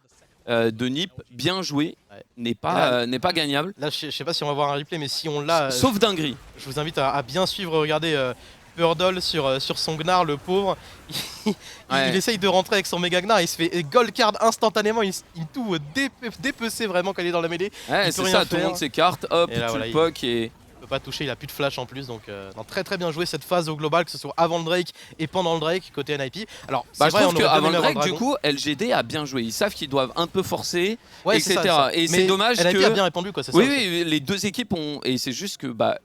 Speaker 2: de Nip, bien jouée, n'est pas gagnable.
Speaker 1: Là, je sais pas si on va voir un replay, mais si on l'a.
Speaker 2: Sauf dinguerie.
Speaker 1: Je vous invite à bien suivre, regardez Burdol sur son Gnar, le pauvre. Il essaye de rentrer avec son méga Gnar, il se fait gold card instantanément, il tout dépecé vraiment quand il est dans la mêlée.
Speaker 2: Ouais, c'est ça, tout le monde s'écarte, hop,
Speaker 1: là,
Speaker 2: tu
Speaker 1: voilà,
Speaker 2: le poke et...
Speaker 1: Il peut pas toucher, il a plus de flash en plus, donc non, très bien joué cette phase au global, que ce soit avant le Drake et pendant le Drake côté NIP. Alors,
Speaker 2: bah,
Speaker 1: vrai,
Speaker 2: je trouve qu'avant le Drake, du coup, LGD a bien joué. Ils savent qu'ils doivent un peu forcer, etc.
Speaker 1: Ça.
Speaker 2: Et c'est dommage
Speaker 1: NIP
Speaker 2: que...
Speaker 1: a bien répondu, quoi, c'est
Speaker 2: oui,
Speaker 1: ça.
Speaker 2: Oui, les deux équipes ont... Et c'est juste que, bah,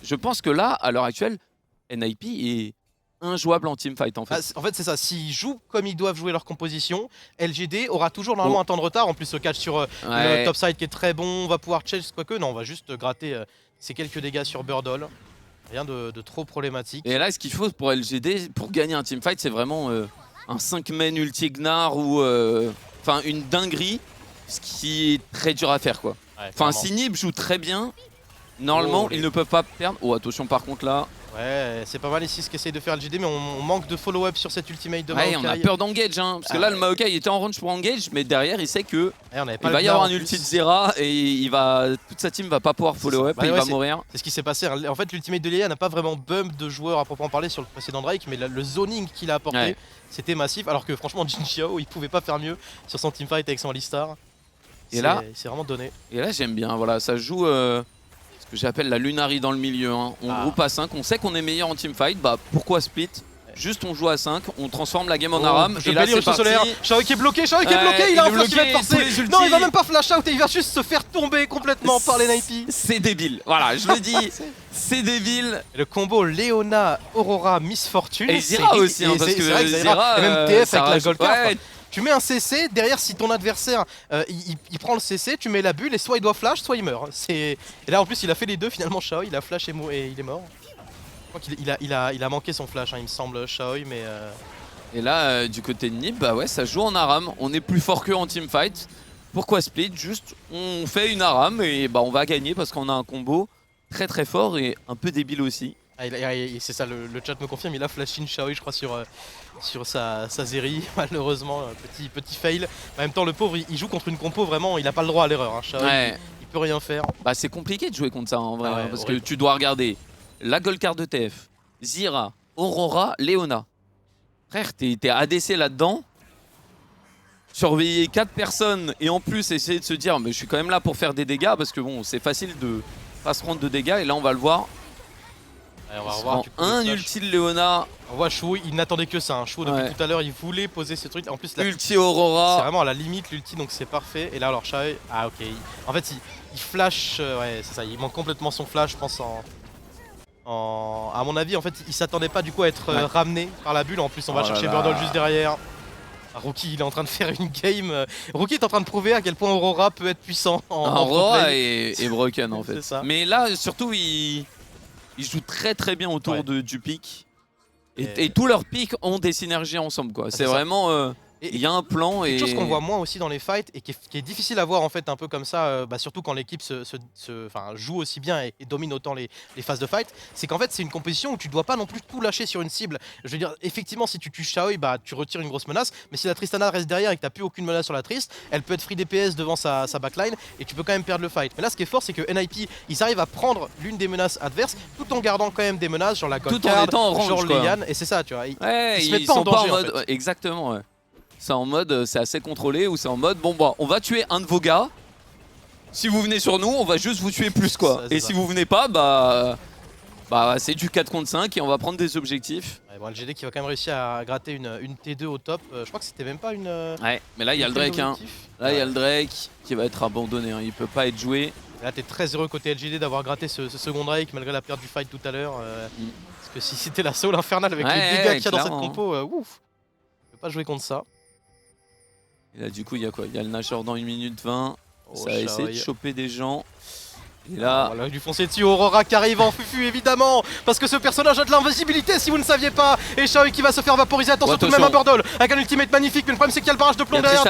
Speaker 2: je pense que là, à l'heure actuelle, NIP est injouable en teamfight, en fait.
Speaker 1: En fait, c'est ça. S'ils jouent comme ils doivent jouer leur composition, LGD aura toujours normalement un temps de retard. En plus, ce catch sur le topside qui est très bon, on va pouvoir chase, quoique, non, on va juste gratter ces quelques dégâts sur Burdol. Rien de trop problématique.
Speaker 2: Et là, ce qu'il faut pour LGD, pour gagner un teamfight, c'est vraiment un 5-main ulti Gnar ou enfin une dinguerie, ce qui est très dur à faire, quoi. Enfin, si Nib joue très bien, normalement, ils ne peuvent pas perdre. Oh, attention, par contre, là...
Speaker 1: Ouais, c'est pas mal ici ce qu'essaye de faire LGD, mais on manque de follow-up sur cette ultimate de Maokai.
Speaker 2: Ouais, on a peur d'engage, hein, parce que là, le Maokai était en range pour engage, mais derrière, il sait que il va y avoir un ulti de Zera et toute sa team va pas pouvoir follow-up et il va mourir.
Speaker 1: C'est ce qui s'est passé. En fait, l'ultimate de Leia n'a pas vraiment bump de joueurs à proprement parler sur le précédent Drake, mais le zoning qu'il a apporté, c'était massif. Alors que franchement, Jinjiao, il pouvait pas faire mieux sur son teamfight avec son Alistar.
Speaker 2: Et là,
Speaker 1: c'est vraiment donné.
Speaker 2: Et là, j'aime bien. Voilà, ça joue. Ce que j'appelle la Lunari dans le milieu. Hein. On groupe à 5, on sait qu'on est meilleur en teamfight, bah pourquoi split? Juste on joue à 5, on transforme la game en aram. Et là c'est parti.
Speaker 1: Shao qui est bloqué, il a un flash qui va être forcé. Non, il va même pas flash out et il va juste se faire tomber complètement par les NIP.
Speaker 2: C'est débile, voilà, je le dis, c'est débile.
Speaker 1: Le combo Leona, Aurora, Miss Fortune.
Speaker 2: Et Zera aussi, hein, parce que Zera,
Speaker 1: et même TF avec la gold card.
Speaker 2: Ouais.
Speaker 1: Tu mets un CC, derrière si ton adversaire il prend le CC, tu mets la bulle et soit il doit flash, soit il meurt. Et là en plus il a fait les deux finalement, Shao, il a flash et il est mort. Je crois qu'il a manqué son flash, hein, il me semble, Shao, mais...
Speaker 2: Et là, du côté de Nip, bah ouais, ça joue en aram, on est plus fort qu'eux en teamfight. Pourquoi split? Juste, on fait une aram et bah on va gagner parce qu'on a un combo très fort et un peu débile aussi.
Speaker 1: Ah, c'est ça, le chat me confirme, il a flash in Shao, je crois, sur sa Zeri, malheureusement, petit fail. En même temps, le pauvre, il joue contre une compo, vraiment, il a pas le droit à l'erreur. Hein. Shao, il peut rien faire.
Speaker 2: Bah c'est compliqué de jouer contre ça, en vrai, parce que tu dois regarder la gold card de TF, Zera, Aurora, Leona. Frère, t'es ADC là-dedans. Surveiller 4 personnes et en plus essayer de se dire, mais je suis quand même là pour faire des dégâts, parce que bon, c'est facile de pas se prendre de dégâts, et là on va le voir.
Speaker 1: Ouais, on va revoir,
Speaker 2: un ulti de Leona.
Speaker 1: On voit Chou, il n'attendait que ça. Hein. Chou, depuis tout à l'heure, il voulait poser ce truc. En plus,
Speaker 2: ulti Aurora.
Speaker 1: C'est vraiment à la limite l'ulti, donc c'est parfait. Et là, alors Shao, ah ok. En fait, il flash. Ouais, c'est ça. Il manque complètement son flash, je pense. À mon avis, en fait, il s'attendait pas du coup à être ramené par la bulle. En plus, on va chercher Burdol juste derrière. Rookie, il est en train de faire une game. Rookie est en train de prouver à quel point Aurora peut être puissant
Speaker 2: Aurora est broken en fait. Mais là, surtout, il joue très bien autour du pick. Et tous leurs picks ont des synergies ensemble, quoi. C'est vraiment... il y a un plan et...
Speaker 1: Quelque chose qu'on voit moins aussi dans les fights et qui est difficile à voir en fait un peu comme ça, surtout quand l'équipe joue aussi bien et domine autant les phases de fight, c'est qu'en fait c'est une composition où tu dois pas non plus tout lâcher sur une cible. Je veux dire, effectivement si tu tues Shao, bah tu retires une grosse menace, mais si la Tristana reste derrière et que t'as plus aucune menace sur la Trist, elle peut être free DPS devant sa backline et tu peux quand même perdre le fight. Mais là ce qui est fort c'est que NIP, ils arrivent à prendre l'une des menaces adverses tout en gardant quand même des menaces genre la gold card,
Speaker 2: tout en étant en range,
Speaker 1: genre Leian, et c'est ça tu vois. Ils se mettent
Speaker 2: ils
Speaker 1: pas
Speaker 2: sont
Speaker 1: en danger,
Speaker 2: pas en mode... En fait. Exactement, ouais. C'est en mode, c'est assez contrôlé, ou c'est en mode, bon bah on va tuer un de vos gars. Si vous venez sur nous, on va juste vous tuer plus, quoi. Et si vous venez pas, bah c'est du 4 contre 5 et on va prendre des objectifs.
Speaker 1: Ouais, bon, LGD qui va quand même réussir à gratter une T2 au top. Je crois que c'était même pas une...
Speaker 2: Ouais, mais là il y a le Drake, hein. Là il y a le Drake qui va être abandonné, hein. Il peut pas être joué.
Speaker 1: Et là t'es très heureux côté LGD d'avoir gratté ce second Drake malgré la perte du fight tout à l'heure. Parce que si c'était la soul infernale avec les dégâts qu'il y a dans cette compo, ouf. Je peux pas jouer contre ça.
Speaker 2: Et là du coup il y a quoi? Il y a le Nashor dans 1 minute 20. Ça a essayé de choper des gens. Et là,
Speaker 1: Voilà, il lui foncer dessus, Aurora qui arrive en fufu évidemment, parce que ce personnage a de l'invisibilité si vous ne saviez pas. Et Xiao qui va se faire vaporiser, attention tout de même à Burdle, avec un ultimate magnifique, mais le problème c'est qu'il y a le barrage de plomb derrière,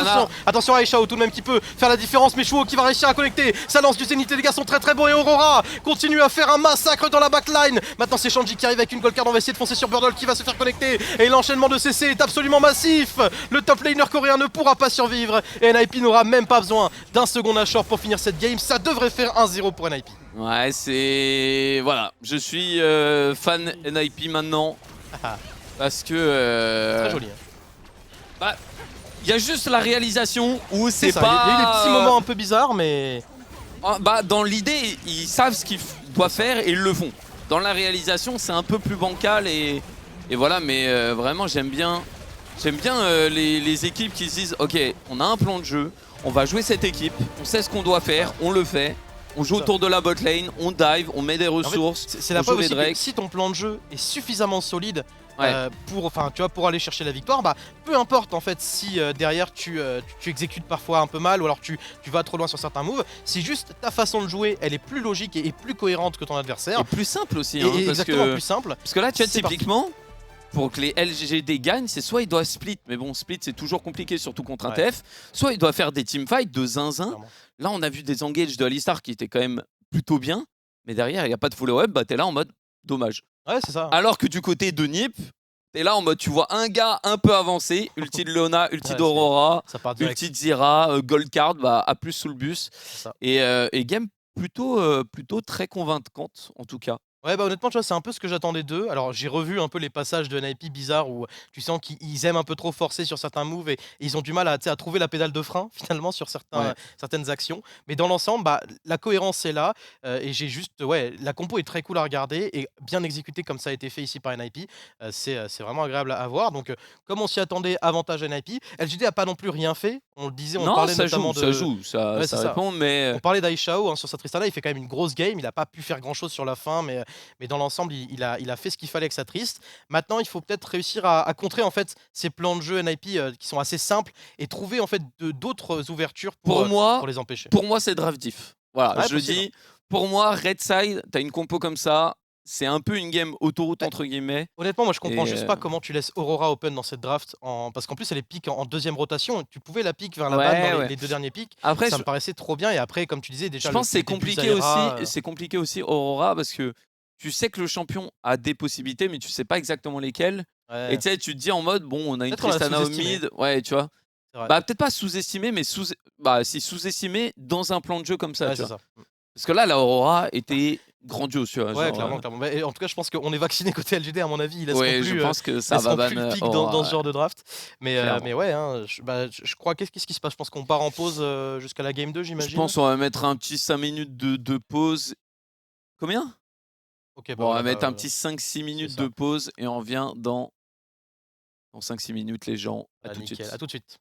Speaker 1: attention à Xiao tout de même qui peut faire la différence, mais Shuo qui va réussir à connecter, sa lance du zénith, les gars sont très bons et Aurora continue à faire un massacre dans la backline. Maintenant c'est Shanji qui arrive avec une gold card, on va essayer de foncer sur Burdle qui va se faire connecter, et l'enchaînement de CC est absolument massif. Le top laner coréen ne pourra pas survivre, et NiP n'aura même pas besoin d'un second Ashore pour finir cette game, ça devrait faire 1-0 pour NiP.
Speaker 2: Ouais, c'est... Voilà, je suis fan NiP maintenant. Parce que...
Speaker 1: Très joli. Hein.
Speaker 2: Bah, il y a juste la réalisation où c'est pas...
Speaker 1: Il y a eu des petits moments un peu bizarres, mais...
Speaker 2: Bah, dans l'idée, ils savent ce qu'ils doivent faire et ils le font. Dans la réalisation, c'est un peu plus bancal et voilà, mais vraiment, j'aime bien les équipes qui se disent « Ok, on a un plan de jeu, on va jouer cette équipe, on sait ce qu'on doit faire, on le fait. » On joue autour de la bot lane, on dive, on met des ressources. En fait,
Speaker 1: c'est la preuve aussi que si ton plan de jeu est suffisamment solide pour aller chercher la victoire, bah peu importe en fait si derrière tu exécutes parfois un peu mal ou alors tu vas trop loin sur certains moves, si juste ta façon de jouer elle est plus logique et plus cohérente que ton adversaire.
Speaker 2: Et plus simple aussi.
Speaker 1: Exactement, plus simple.
Speaker 2: Parce que là tu vois typiquement, pour que les LGD gagnent, c'est soit ils doivent split, mais bon split c'est toujours compliqué surtout contre un TF, soit ils doivent faire des teamfights de zinzin. Là on a vu des engages de Alistar qui étaient quand même plutôt bien, mais derrière il n'y a pas de follow-up, bah t'es là en mode dommage.
Speaker 1: Ouais c'est ça.
Speaker 2: Alors que du côté de NiP, t'es là en mode tu vois un gars un peu avancé, ulti de Leona, ulti d'Aurora, ulti de Zyra, gold card, bah à plus sous le bus. Et game plutôt très convaincante en tout cas.
Speaker 1: Ouais bah honnêtement tu vois c'est un peu ce que j'attendais d'eux. Alors j'ai revu un peu les passages de NiP bizarres où tu sens qu'ils aiment un peu trop forcer sur certains moves et ils ont du mal à trouver la pédale de frein finalement sur certaines actions. Mais dans l'ensemble bah, la cohérence est là et j'ai juste la compo est très cool à regarder et bien exécutée comme ça a été fait ici par NiP. C'est vraiment agréable à voir. Donc comme on s'y attendait, avantage NiP. LGD a pas non plus rien fait. On le disait, on parlait notamment de...
Speaker 2: ça répond, mais...
Speaker 1: On parlait d'Aishao sur sa Tristana, il fait quand même une grosse game, il n'a pas pu faire grand chose sur la fin, mais dans l'ensemble, il a fait ce qu'il fallait avec sa Trist. Maintenant, il faut peut-être réussir à contrer en fait ces plans de jeu NiP qui sont assez simples et trouver en fait d'autres ouvertures pour les empêcher.
Speaker 2: Pour moi, c'est draft diff. Voilà, je le dis. Pour moi, Red Side, t'as une compo comme ça. C'est un peu une game autoroute entre guillemets.
Speaker 1: Honnêtement, moi je comprends juste pas comment tu laisses Aurora open dans cette draft, parce qu'en plus elle est pick en deuxième rotation, tu pouvais la pick vers la balle dans les deux derniers picks, après, ça me paraissait trop bien et après comme tu disais déjà...
Speaker 2: Je pense que c'est compliqué aussi Aurora parce que tu sais que le champion a des possibilités mais tu sais pas exactement lesquelles. Et tu sais, tu te dis en mode bon on a une Tristana au mid, ouais tu vois. Bah peut-être pas sous-estimé mais sous-estimé dans un plan de jeu comme ça, tu vois. Parce que là la Aurora était grandiose, tu vois.
Speaker 1: Ouais, clairement. Mais en tout cas, je pense qu'on est vacciné côté LGD, à mon avis. Il
Speaker 2: je pense que ça va
Speaker 1: plus le pic dans ce genre de draft. Mais ouais, hein, je crois. Qu'est-ce qui se passe? Je pense qu'on part en pause jusqu'à la game 2, j'imagine.
Speaker 2: Je pense qu'on va mettre un petit 5 minutes de pause. Combien?
Speaker 1: Ok,
Speaker 2: bon, on va mettre un petit 5-6 minutes de pause et on revient dans 5-6 minutes, les gens. À tout de suite.
Speaker 1: À tout de suite.